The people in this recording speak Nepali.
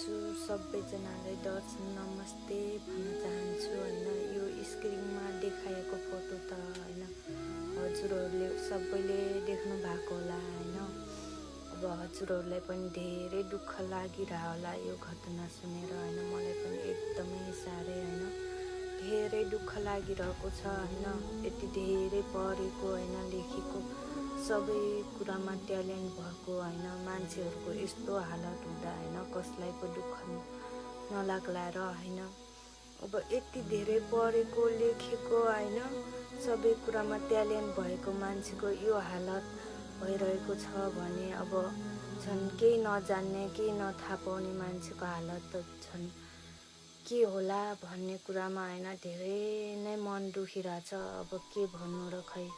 हजुर सबैजनालाई दर्शन नमस्ते भन्न चाहन्छु होइन। यो स्क्रिनमा देखाएको फोटो त होइन हजुरहरूले सबैले देख्नु भएको होला होइन। अब हजुरहरूलाई पनि धेरै दुःख लागिरह होला यो घटना सुनेर होइन। मलाई पनि एकदमै साह्रै होइन धेरै दुःख लागिरहेको छ होइन। यति धेरै पढेको होइन लेखेको सबै कुरामा ट्यालेन्ट भएको होइन मान्छेहरूको यस्तो हालत हुँदा होइन कसलाई पो दुःख नलाग्ला र होइन। अब यति धेरै पढेको लेखेको होइन सबै कुरामा ट्यालेन्ट भएको मान्छेको यो हालत भइरहेको छ भने अब झन् केही नजान्ने केही नथाहा पाउने मान्छेको हालत त झन् के होला भन्ने कुरामा होइन धेरै नै मन दुखिरहेछ। अब के भन्नु र खै।